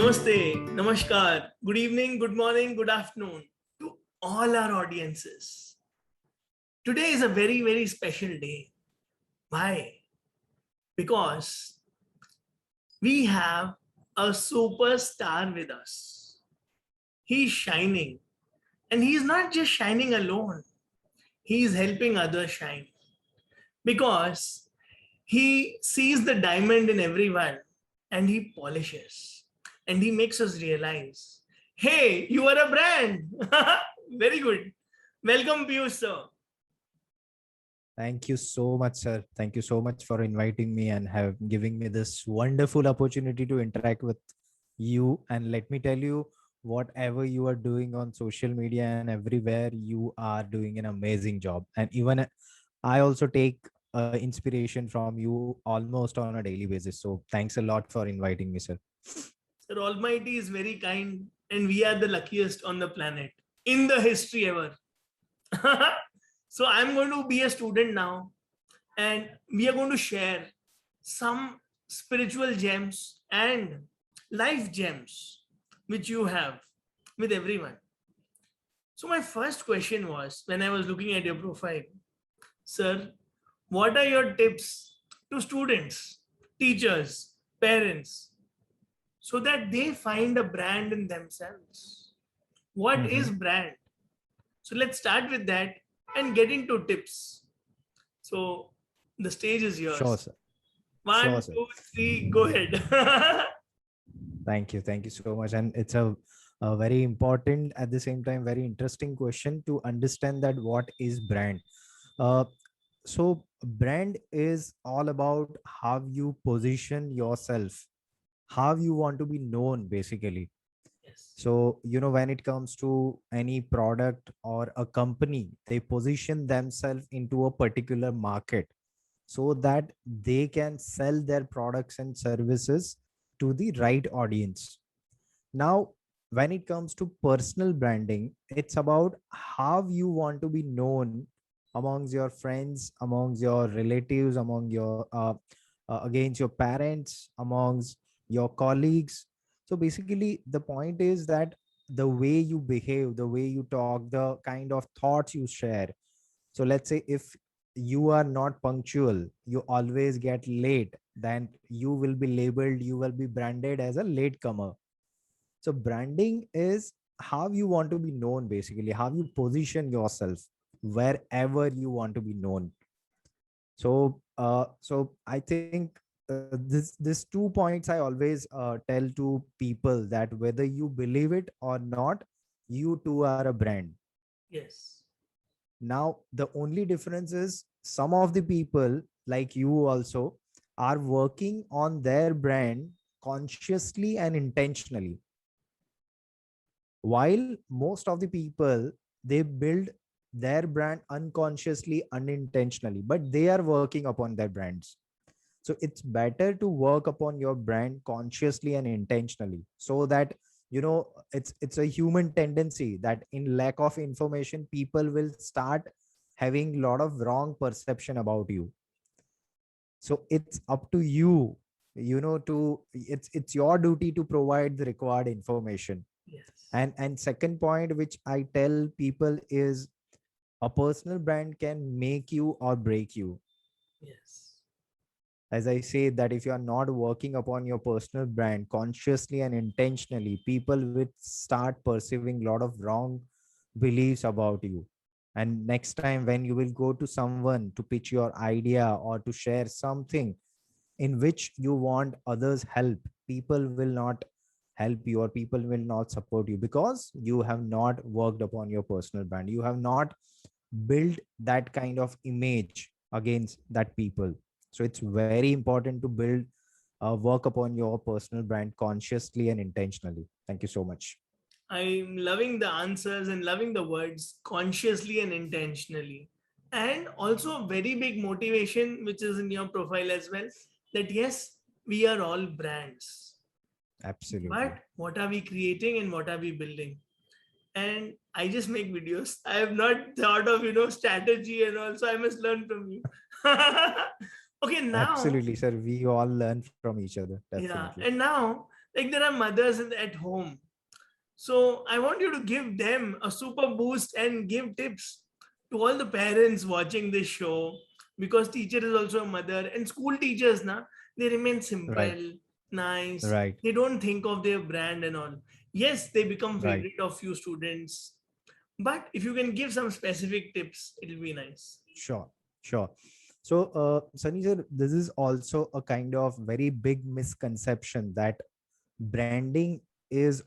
Namaste, Namaskar, good evening, good morning, good afternoon to all our audiences. Today is a very, very special day. Why? Because we have a superstar with us. He's shining, and he's not just shining alone, he's helping others shine because he sees the diamond in everyone and he polishes and he makes us realize, hey, you are a brand. Very good. Welcome, Piyush sir. Thank you so much, sir. Thank you so much for inviting me and have giving me this wonderful opportunity to interact with you. And let me tell you, whatever you are doing on social media and everywhere, you are doing an amazing job. And even I also take inspiration from you almost on a daily basis. So thanks a lot for inviting me, sir. Sir Almighty is very kind, and we are the luckiest on the planet in the history ever. So I'm going to be a student now, and we are going to share some spiritual gems and life gems which you have with everyone. So my first question was, when I was looking at your profile, sir, what are your tips to students, teachers, parents, so that they find a brand in themselves? What is Mhm. brand? So let's start with that and get into tips. So the stage is Sure, yours. sir. Sure, One, sir. two, three, go ahead. Thank you. Thank you so much. And it's a very important, at the same time, very interesting question to understand that what is brand. Uh, so brand is all about how you position yourself, how you want to be known, basically. Yes. So, when it comes to any product or a company, they position themselves into a particular market so that they can sell their products and services to the right audience. Now, when it comes to personal branding, it's about how you want to be known amongst your friends, amongst your relatives, among your against your parents, amongst your colleagues. So basically, the point is that the way you behave, the way you talk, the kind of thoughts you share. So let's say if you are not punctual, you always get late, then you will be labeled, you will be branded as a latecomer. So branding is how you want to be known, basically, how you position yourself wherever you want to be known. So I think this 2 points I always tell to people that whether you believe it or not, you too are a brand. Yes. Now, the only difference is some of the people, like you also, are working on their brand consciously and intentionally, while most of the people, they build their brand unconsciously, unintentionally, but they are working upon their brands. So it's better to work upon your brand consciously and intentionally, so that it's a human tendency that in lack of information, people will start having a lot of wrong perception about you. So it's up to you, to it's your duty to provide the required information. Yes. And second point which I tell people is, a personal brand can make you or break you. Yes. As I say, that if you are not working upon your personal brand consciously and intentionally, people will start perceiving a lot of wrong beliefs about you. And next time when you will go to someone to pitch your idea or to share something in which you want others help, people will not help you, or people will not support you, because you have not worked upon your personal brand, you have not build that kind of image against that people. So it's very important to build work upon your personal brand consciously and intentionally. Thank you so much. I'm loving the answers and loving the words consciously and intentionally. And also, a very big motivation, which is in your profile as well, that yes, we are all brands. Absolutely. But what are we creating and what are we building? And I just make videos. I have not thought of, strategy, and also I must learn from you. Okay, now, Absolutely, sir. We all learn from each other. yeah, Definitely. and now Like there are mothers at home. So I want you to give them a super boost and give tips to all the parents watching this show, because teacher is also a mother, and school teachers na, they remain Right. simple, nice. Right. They don't think of their brand and all. Yes, they become Right. favorite of few students, but if you can give some specific tips, it'll be nice. Sure. Sure. So, Sunny sir, this is also a kind of very big misconception that branding is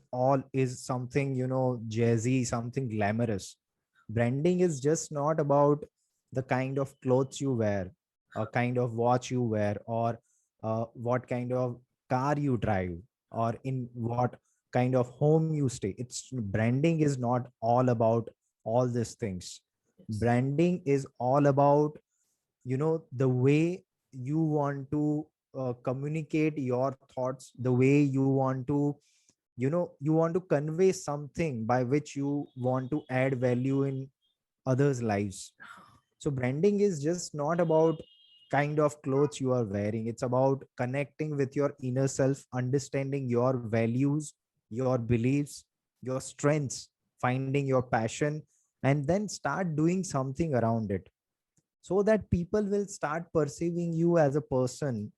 something, jazzy, something glamorous. Branding is just not about the kind of clothes you wear, a kind of watch you wear, or what kind of car you drive, or in what kind of home you stay. It's branding is not all about all these things. Yes. Branding is all about, the way you want to communicate your thoughts, the way you want to, you want to convey something by which you want to add value in others lives. So branding is just not about kind of clothes you are wearing. It's about connecting with your inner self, understanding your values, your beliefs, your strengths, finding your passion, and then start doing something around it, so that people will start perceiving you as a person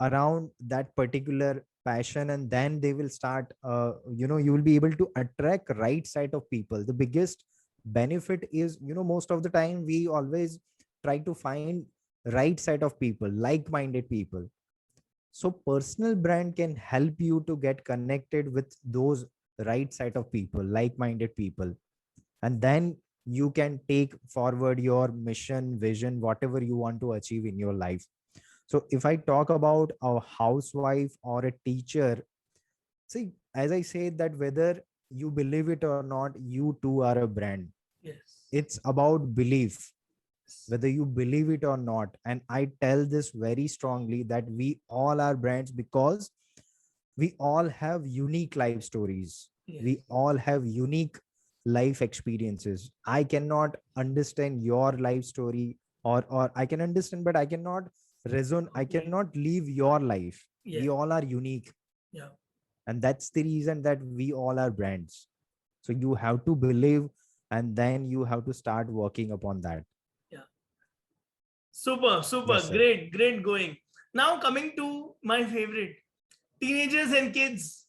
around that particular passion. And then they will start, you will be able to attract right side of people. The biggest benefit is, most of the time we always try to find right side of people, like-minded people. So personal brand can help you to get connected with those right side of people, like-minded people. And then you can take forward your mission, vision, whatever you want to achieve in your life. So if I talk about a housewife or a teacher, see, as I said, that whether you believe it or not, you too are a brand. Yes. It's about belief, whether you believe it or not. And I tell this very strongly that we all are brands, because we all have unique life stories. Yes. We all have unique life experiences. I cannot understand your life story, or I can understand, but I cannot reason. I cannot live your life. We Yeah. all are unique. Yeah. And that's the reason that we all are brands. So you have to believe, and then you have to start working upon that. Yeah. Super, super, Yes, sir. great, great going. Now coming to my favorite, teenagers and kids.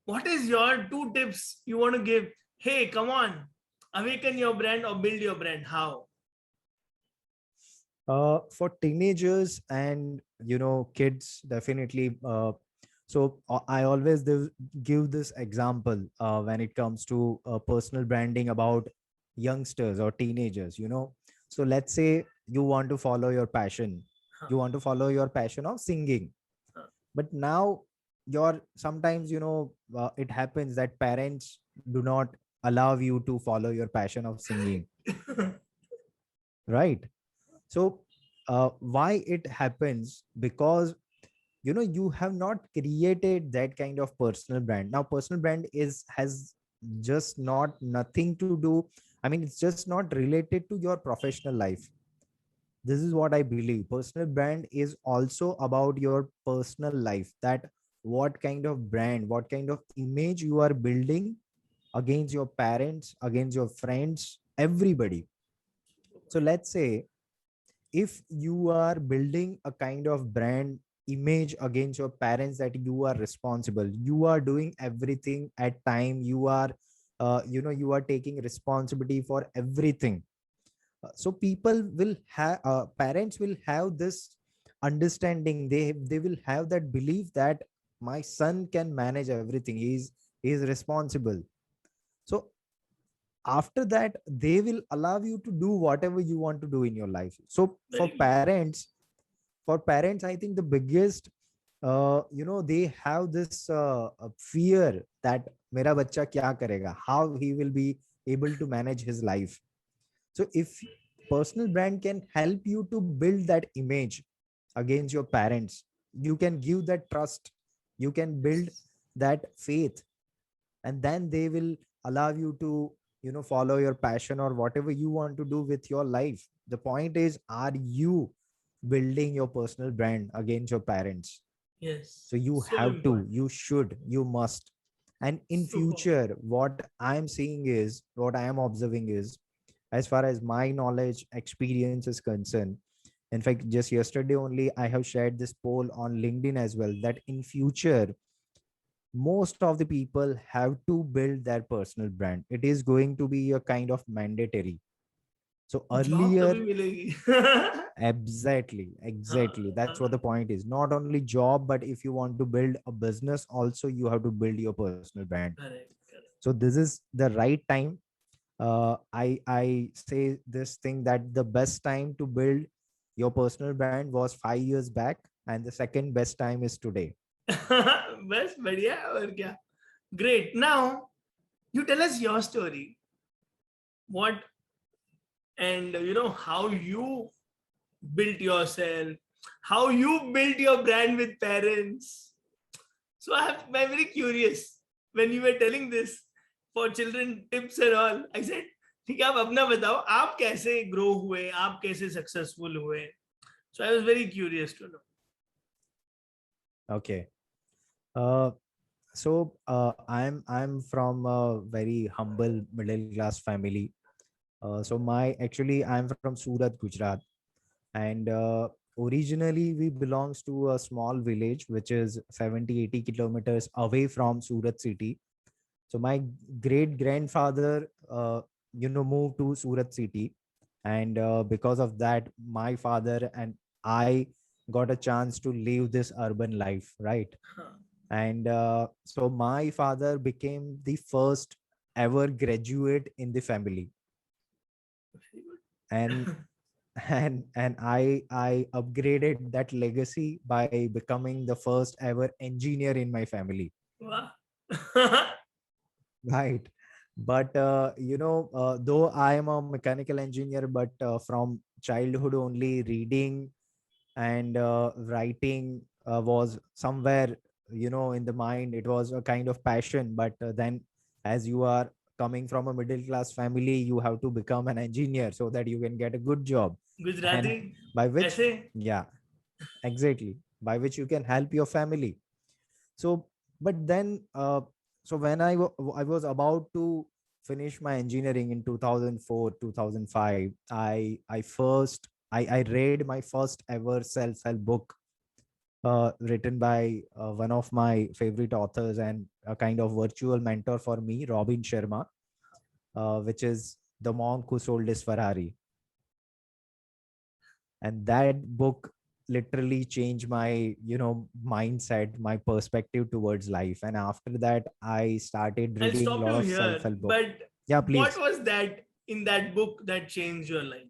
What is your two tips you want to give? Hey, come on, awaken your brand or build your brand. How? For teenagers and, kids, definitely. I always give this example when it comes to personal branding about youngsters or teenagers. So let's say you want to follow your passion. Huh. You want to follow your passion of singing, Huh. but now your sometimes, it happens that parents do not allow you to follow your passion of singing, right? So why it happens? Because you have not created that kind of personal brand. Now personal brand is has just not nothing to do, I mean, it's just not related to your professional life. This is what I believe. Personal brand is also about your personal life, that what kind of brand, what kind of image you are building against your parents, against your friends, everybody. So let's say if you are building a kind of brand image against your parents, that you are responsible, you are doing everything at time, you are you are taking responsibility for everything. So people will have, parents will have this understanding, they will have that belief that my son can manage everything, he is responsible. So after that they will allow you to do whatever you want to do in your life. So Very good. for parents, I think the biggest, they have this fear that mera bachcha kya karega, how he will be able to manage his life. So if personal brand can help you to build that image against your parents, you can give that trust, you can build that faith, and then they will allow you to, follow your passion or whatever you want to do with your life. The point is, are you building your personal brand against your parents? Yes. So you So have to, important. you should, you must. And in Super. future, what I'm seeing is, what I am observing is, as far as my knowledge, experience is concerned, in fact, just yesterday only, I have shared this poll on LinkedIn as well, that in future, most of the people have to build their personal brand. It is going to be a kind of mandatory. So job earlier, तभी मिलेगी. exactly, that's what the हाँ, point is. Not only job, but if you want to build a business also, you have to build your personal brand. correct, correct. So this is the right time. I say this thing, that the best time to build your personal brand was 5 years back, and the second best time is today. बस बढ़िया है, और क्या. Great. Now you tell us your story. What, and how you built yourself, how you built your brand with parents. So I'm very curious when you were telling this for children tips and all. I said, ठीक है, आप अपना बताओ, आप कैसे grow हुए, आप कैसे सक्सेसफुल हुए. So I was very curious to know. Okay. Uh, I'm from a very humble middle class family. So my actually I'm from Surat, Gujarat, and originally we belongs to a small village which is 70-80 kilometers away from Surat city. So my great grandfather, moved to Surat city, and because of that, my father and I got a chance to live this urban life, right? हाँ, And so my father became the first ever graduate in the family, very and good. and I upgraded that legacy by becoming the first ever engineer in my family. Wow. Right. But though I am a mechanical engineer, but from childhood only, reading and writing was somewhere, in the mind. It was a kind of passion. But then, as you are coming from a middle class family, you have to become an engineer so that you can get a good job. Gujarati And by which, ऐसे. yeah, exactly, by which you can help your family. So, but then, so when I was about to finish my engineering in 2004 2005, I read my first ever self-help book, written by one of my favorite authors and a kind of virtual mentor for me, Robin Sharma, which is The Monk Who Sold His Ferrari. And that book literally changed my mindset, my perspective towards life. And after that, I started I'll reading a stop lot you of here, self-help book. but Yeah, what please. was that in that book that changed your life?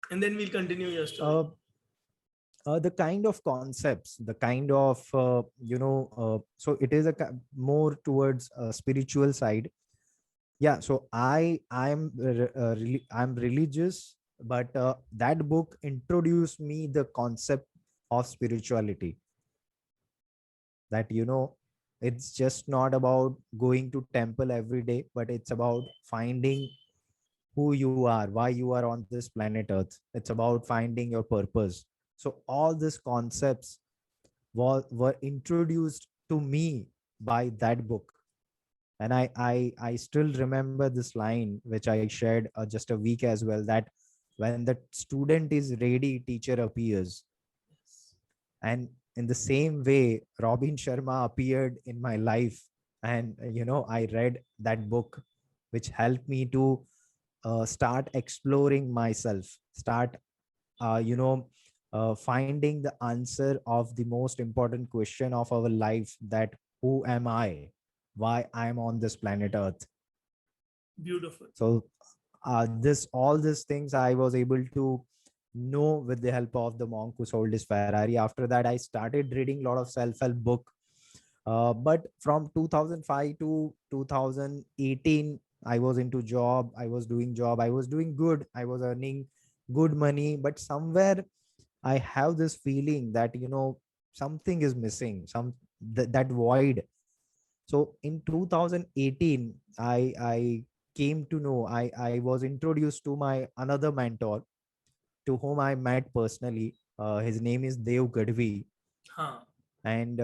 And then we'll continue your story. uh, the kind of concepts, the kind of so it is more towards spiritual side. Yeah, so I'm religious, but that book introduced me the concept of spirituality, that it's just not about going to temple every day, but it's about finding who you are, why you are on this planet earth. It's about finding your purpose. So all these concepts were introduced to me by that book. And I still remember this line which I shared just a week as well, that when the student is ready, teacher appears. And in the same way, Robin Sharma appeared in my life. And I read that book, which helped me to start exploring myself, start finding the answer of the most important question of our life, that who am I, why I'm on this planet earth. Beautiful. So this all these things I was able to know with the help of The Monk Who Sold His Ferrari. After that, I started reading a lot of self-help book. But from 2005 to 2018, I was into job. I was doing job. I was doing good. I was earning good money. But somewhere I have this feeling that something is missing. That void. So in 2018, I came to know, I was introduced to my another mentor, to whom I met personally. His name is Dev Gadvi. हाँ. And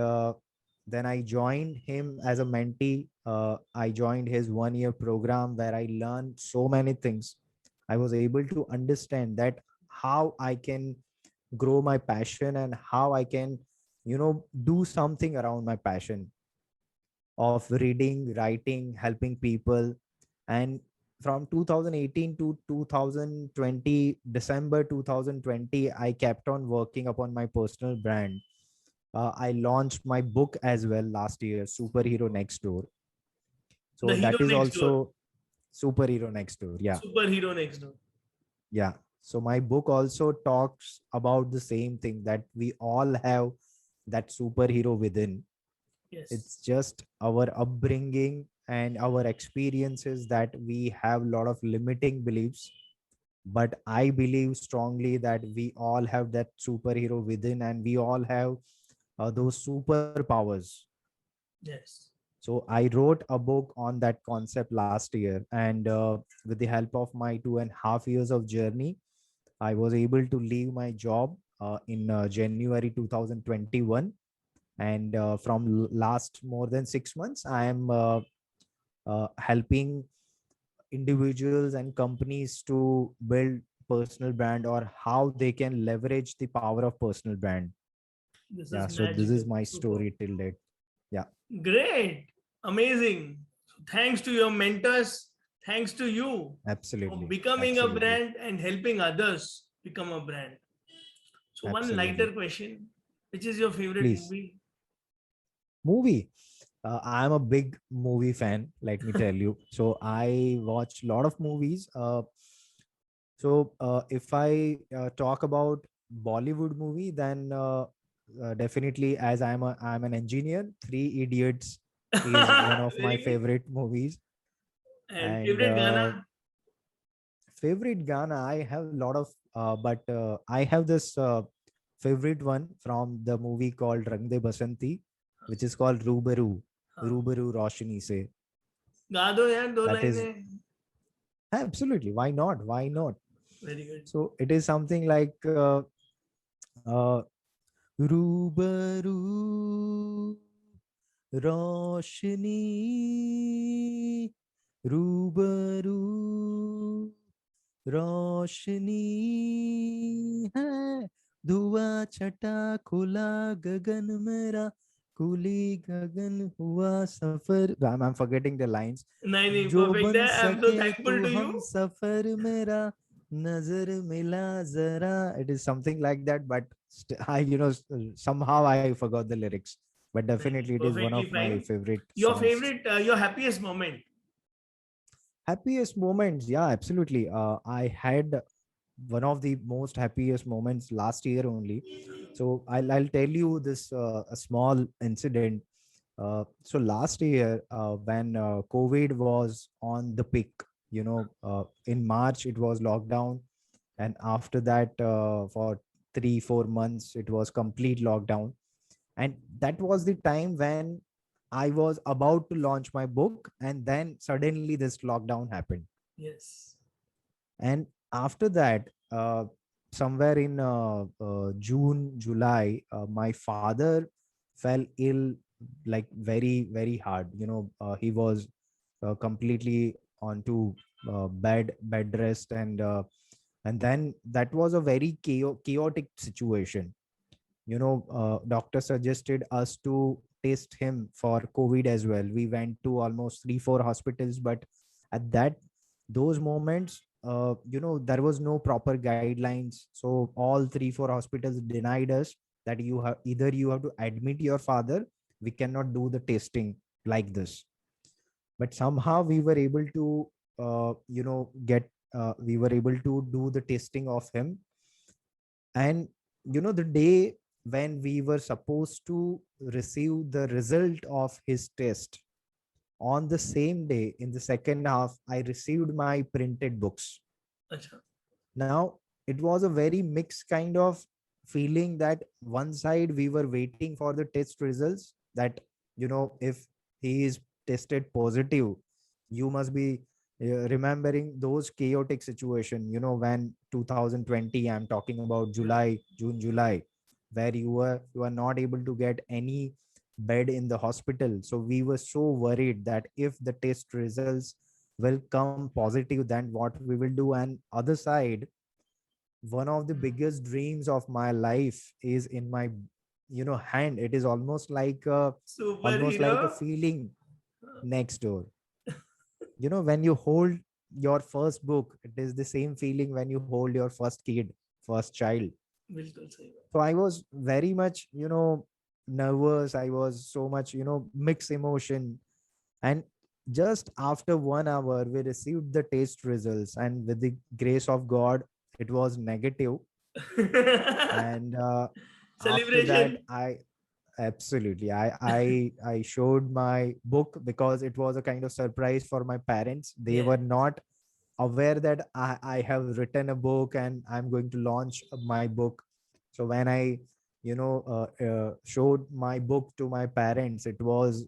then I joined him as a mentee. I joined his 1 year program where I learned so many things. I was able to understand that how I can grow my passion and how I can, do something around my passion of reading, writing, helping people. And from 2018 to 2020, December 2020, I kept on working upon my personal brand. I launched my book as well last year, Superhero Next Door. The So hero that is next door. also Superhero Next Door. Yeah. Superhero next door. Yeah. So my book also talks about the same thing, that we all have that superhero within. Yes. It's just our upbringing and our experiences that we have a lot of limiting beliefs. But I believe strongly that we all have that superhero within, and we all have those superpowers. Yes. So I wrote a book on that concept last year, and with the help of my 2.5 years of journey, I was able to leave my job in January 2021, and from last more than 6 months, I am helping individuals and companies to build personal brand, or how they can leverage the power of personal brand. This Yeah, is so this is magical. my Super. story till date. Yeah, Great. Amazing. So thanks to your mentors. Thanks to you for absolutely, becoming a absolutely, brand and helping others become a brand. So, one lighter absolutely. question. Which is your favorite Please. movie? Movie. I'm a big movie fan, let me tell you. So I watch a lot of movies. If I talk about Bollywood movie, then definitely, as I'm an engineer, Three Idiots is one of my Very good. favorite movies. And And favorite Ghana? favorite Ghana, I have a lot of, but I have this favorite one from the movie called Rang De Basanti, which is called Rubaru. हाँ. Rubaru Roshni se. गा दो यार दो That is लाइनें. absolutely, why not? Why not? Very good. So it is something like uh, Rubaru Roshni, रूबरू रोशनी है, धुआं छटा खुला गगन मेरा, खुली गगन हुआ सफर. I'm forgetting the lines. नहीं नहीं जो perfect बन है. I'm so सके thankful तू to you. हम सफर मेरा, नजर मिला जरा. It is something like that, but somehow I forgot the lyrics. But नहीं नहीं definitely it is one perfectly of my fine. favorite Your songs. favorite, your happiest moment. Happiest moments, yeah, absolutely. I had one of the most happiest moments last year only. So I'll tell you this a small incident. So last year, when COVID was on the peak, in March it was lockdown, and after that, for 3-4 months it was complete lockdown. And that was the time when I was about to launch my book, and then suddenly this lockdown happened. Yes. And after that, somewhere in June, July, my father fell ill, like very, very hard. He was completely onto bed rest, and then that was a very chaotic situation. Doctor suggested us to test him for COVID as well. We went to almost 3-4 hospitals, but at those moments, there was no proper guidelines. So all 3-4 hospitals denied us that you have to admit your father. We cannot do the testing like this. But somehow we were able to get we were able to do the testing of him. And the day when we were supposed to receive the result of his test, on the same day, in the second half, I received my printed books. अच्छा. Now, it was a very mixed kind of feeling, that one side we were waiting for the test results, that if he is tested positive, you must be remembering those chaotic situation, when 2020, I'm talking about July, June, July. where you are not able to get any bed in the hospital. So we were so worried that if the test results will come positive, then what we will do. And other side, one of the biggest dreams of my life is in my hand. It is almost like a Superhero. feeling next door. When you hold your first book, it is the same feeling when you hold your first kid, first child. बिल्कुल सही बात. So I was very much nervous. I was so much mixed emotion. And just after 1 hour we received the test results, and with the grace of God, it was negative. And after that, Celebration. I absolutely I showed my book, because it was a kind of surprise for my parents. They Yeah. were not aware that I have written a book and I'm going to launch my book. So when I showed my book to my parents, it was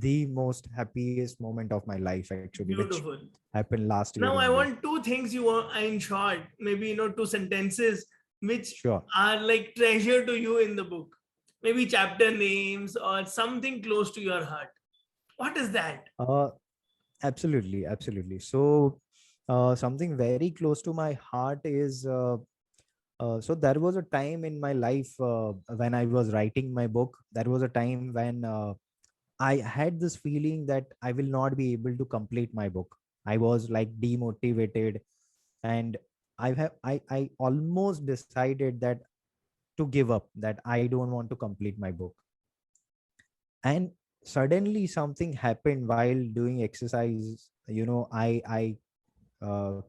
the most happiest moment of my life, actually, which Beautiful. happened last year Now I only. want two things you want in short, maybe two sentences which Sure. are like treasure to you in the book. Maybe chapter names or something close to your heart. What is that? uh absolutely. So something very close to my heart is so there was a time in my life when I was writing my book. There was a time when I had this feeling that I will not be able to complete my book. I was like demotivated, and I almost decided that to give up, that I don't want to complete my book. And suddenly something happened while doing exercise. I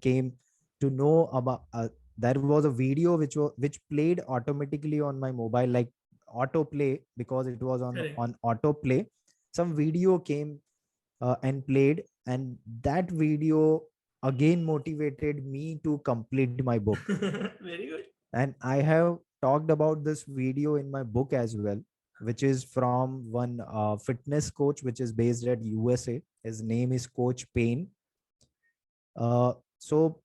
came to know about there was a video which played automatically on my mobile, like autoplay, because it was on Correct. on autoplay. Some video came and played, and that video again motivated me to complete my book. Very good. And I have talked about this video in my book as well, which is from one fitness coach which is based at USA. His name is Coach Payne. So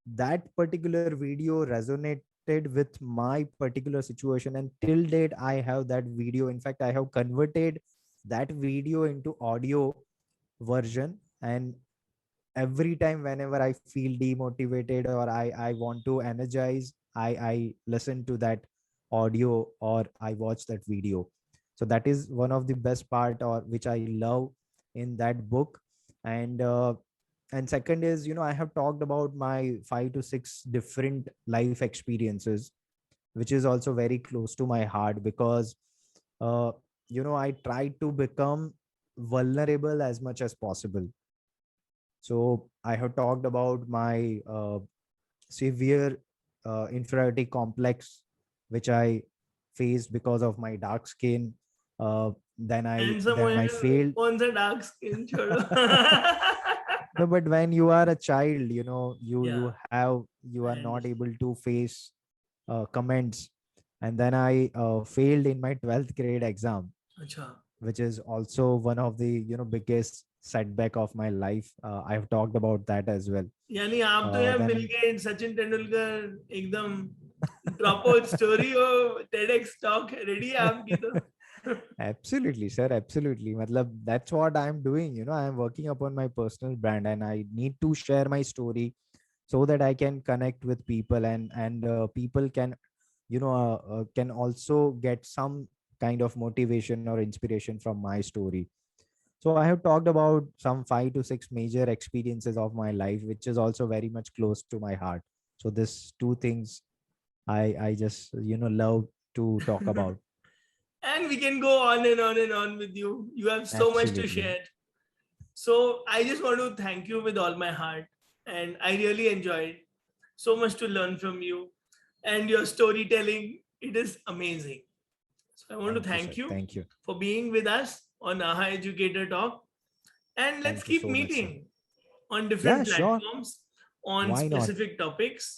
that particular video resonated with my particular situation, and till date I have that video. In fact, I have converted that video into audio version, and every time whenever I feel demotivated or I want to energize, I listen to that audio or I watch that video. So that is one of the best part, or which I love in that book. And second is, I have talked about my 5 to 6 different life experiences, which is also very close to my heart, because uh, I try to become vulnerable as much as possible. So I have talked about my severe inferiority complex, which I faced because of my dark skin. Then I Handsome हो then I यार, failed. कौन सा dark skin छोड़ो. No, but when you are a child, you Yeah, you are I not understand. able to face comments. And then I failed in my 12th grade exam, अच्छा. which is also one of the biggest setback of my life. I have talked about that as well. यानी आप तो यार Bill Then Gates Sachin Tendulkar एकदम drop out story हो. TEDx talk ready है आपकी तो. absolutely, sir, absolutely. Matlab, that's what I'm doing. I am working upon my personal brand, and I need to share my story so that I can connect with people, and people can can also get some kind of motivation or inspiration from my story. So I have talked about some 5 to 6 major experiences of my life, which is also very much close to my heart. So this two things I just love to talk about. And we can go on and on and on with you. You have so much to Absolutely. share. So I just want to thank you with all my heart. And I really enjoyed so much to learn from you. And your storytelling, it is amazing. So I want to Thank you, sir. thank you Thank you. for being with us on AHA Educator Talk. And let's Thank you keep so much, sir. meeting on Yeah, different sure. platforms on Why not? specific topics.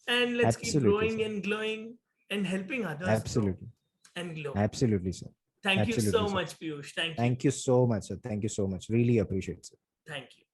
And let's keep Absolutely, growing sir. and glowing and helping others grow Absolutely. and glow. Absolutely, sir. Thank you Absolutely, so sir. much, Piyush. Thank you. Thank you so much, sir. Thank you so much. Really appreciate it, sir. Thank you.